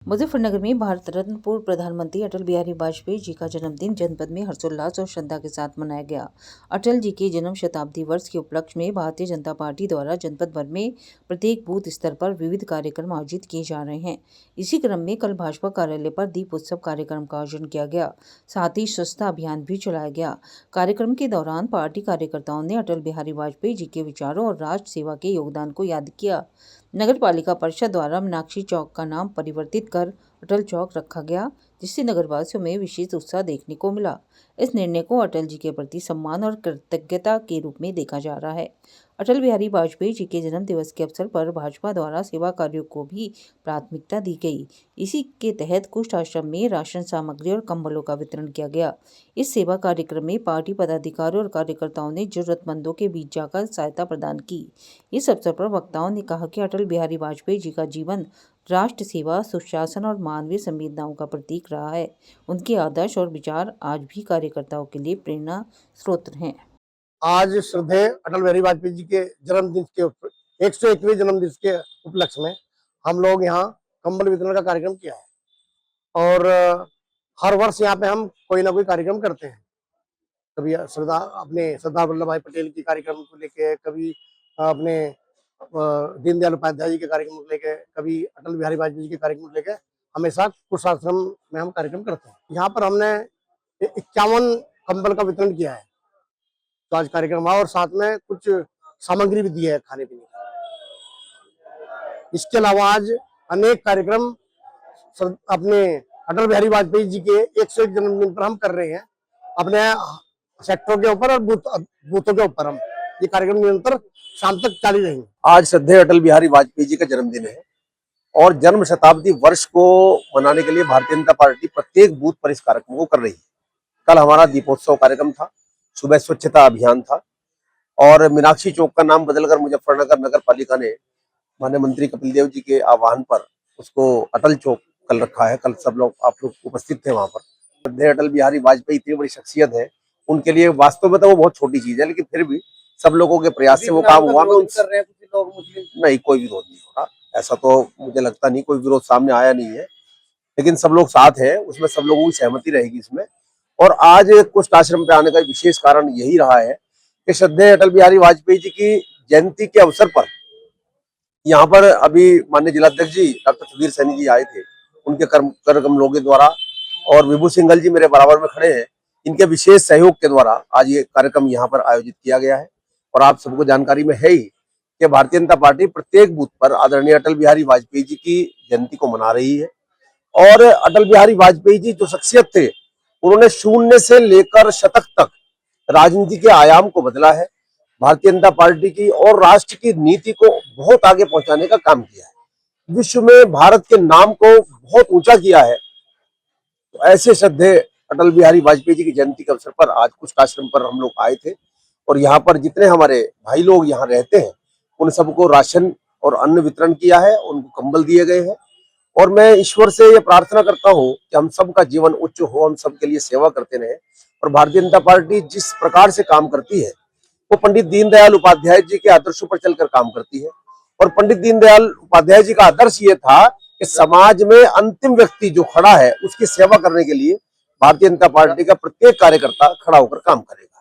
मुजफ्फरनगर में भारत रत्न पूर्व प्रधानमंत्री अटल बिहारी वाजपेयी जी का जन्मदिन जनपद में हर्षोल्लास और श्रद्धा के साथ मनाया गया। अटल जी के जन्म शताब्दी वर्ष के उपलक्ष्य में भारतीय जनता पार्टी द्वारा जनपद भर में प्रत्येक बूथ स्तर पर विविध कार्यक्रम आयोजित किए जा रहे हैं। इसी क्रम में कल भाजपा कार्यालय पर दीप उत्सव कार्यक्रम का आयोजन किया गया, साथ ही स्वच्छता अभियान भी चलाया गया। कार्यक्रम के दौरान पार्टी कार्यकर्ताओं ने अटल बिहारी वाजपेयी जी के विचारों और राष्ट्र सेवा के योगदान को याद किया। नगर पालिका परिषद द्वारा मीनाक्षी चौक का नाम परिवर्तित कर अटल चौक रखा गया, जिससे नगरवासियों में विशेष उत्साह देखने को मिला। इस निर्णय को अटल जी के प्रति सम्मान और कृतज्ञता के रूप में देखा जा रहा है। अटल बिहारी वाजपेयी जी के जन्म दिवस के अवसर पर भाजपा द्वारा सेवा कार्यों को भी प्राथमिकता दी गई। इसी के तहत कुष्ठ आश्रम में राशन सामग्री और कंबलों का वितरण किया गया। इस सेवा कार्यक्रम में पार्टी पदाधिकारियों और कार्यकर्ताओं ने जरूरतमंदों के बीच जाकर सहायता प्रदान की। इस अवसर पर वक्ताओं ने कहा कि अटल बिहारी वाजपेयी जी का जीवन राष्ट्र सेवा, सुशासन और मानवीय संवेदनाओं का प्रतीक रहा है। उनके आदर्श और विचार आज भी कार्यकर्ताओं के लिए प्रेरणा स्रोत हैं। आज श्रद्धेय अटल बिहारी वाजपेयी जी के जन्मदिन के 101वें जन्मदिन के उपलक्ष्य में हम लोग यहाँ कंबल वितरण का कार्यक्रम किया है और हर वर्ष यहाँ पे हम कोई ना कोई कार्यक्रम करते हैं। कभी सरदार वल्लभ भाई पटेल के कार्यक्रम को लेके, कभी अपने दीनदयाल उपाध्याय जी के कार्यक्रम को लेके, कभी अटल बिहारी वाजपेयी जी के कार्यक्रम को लेके हमेशा कुछ आश्रम में हम कार्यक्रम करते हैं। यहाँ पर हमने 51 कंबल का वितरण किया है तो आज कार्यक्रम हुआ और साथ में कुछ सामग्री भी दी है खाने पीने की। इसके अलावा आज अनेक कार्यक्रम अपने अटल बिहारी वाजपेयी जी के 101 जन्मदिन पर हम कर रहे हैं। अपने सेक्टरों के ऊपर और बूथों के ऊपर हम ये कार्यक्रम निरंतर शाम तक जारी रहेंगे। आज श्रद्धेय अटल बिहारी वाजपेयी जी का जन्मदिन है और जन्म शताब्दी वर्ष को मनाने के लिए भारतीय जनता पार्टी प्रत्येक बूथ पर इस कार्यक्रम को कर रही है। कल हमारा दीपोत्सव कार्यक्रम था, सुबह स्वच्छता अभियान था और मीनाक्षी चौक का नाम बदलकर मुजफ्फरनगर नगर पालिका ने माननीय मंत्री कपिल देव जी के आह्वान पर उसको अटल चौक कल रखा है। कल सब लोग आप लोग उपस्थित थे वहां पर। श्रद्धेय अटल बिहारी वाजपेयी इतनी बड़ी शख्सियत है, उनके लिए वास्तव में तो वो बहुत छोटी चीज है, लेकिन फिर भी सब लोगों के प्रयास से वो काम हुआ। नहीं, कोई विरोध नहीं हो रहा, ऐसा तो मुझे लगता नहीं, कोई विरोध सामने आया नहीं है, लेकिन सब लोग साथ हैं, उसमें सब लोगों की सहमति रहेगी इसमें। और आज कुष्ठ आश्रम पे आने का विशेष कारण यही रहा है कि श्रद्धेय अटल बिहारी वाजपेयी जी की जयंती के अवसर पर यहाँ पर अभी माननीय जिलाध्यक्ष जी डॉक्टर सुधीर सैनी जी आए थे, उनके कर कमलों के द्वारा, और विभू सिंघल जी मेरे बराबर में खड़े हैं, इनके विशेष सहयोग के द्वारा आज ये कार्यक्रम यहाँ पर आयोजित किया गया है। और आप सबको जानकारी में है ही कि भारतीय जनता पार्टी प्रत्येक बूथ पर आदरणीय अटल बिहारी वाजपेयी जी की जयंती को मना रही है। और अटल बिहारी वाजपेयी जी जो शख्सियत थे, उन्होंने शून्य से लेकर शतक तक राजनीति के आयाम को बदला है, भारतीय जनता पार्टी की और राष्ट्र की नीति को बहुत आगे पहुंचाने का काम किया है, विश्व में भारत के नाम को बहुत ऊंचा किया है। तो ऐसे श्रद्धेय अटल बिहारी वाजपेयी जी की जयंती के अवसर पर आज कुष्ठ आश्रम पर हम लोग आए थे और यहाँ पर जितने हमारे भाई लोग यहाँ रहते हैं उन सबको राशन और अन्न वितरण किया है, उनको कंबल दिए गए हैं। और मैं ईश्वर से ये प्रार्थना करता हूँ कि हम सबका जीवन उच्च हो, हम सबके लिए सेवा करते रहे। और भारतीय जनता पार्टी जिस प्रकार से काम करती है वो पंडित दीनदयाल उपाध्याय जी के आदर्शों पर चलकर काम करती है। और पंडित दीनदयाल उपाध्याय जी का आदर्श ये था कि समाज में अंतिम व्यक्ति जो खड़ा है उसकी सेवा करने के लिए भारतीय जनता पार्टी का प्रत्येक कार्यकर्ता खड़ा होकर काम करेगा।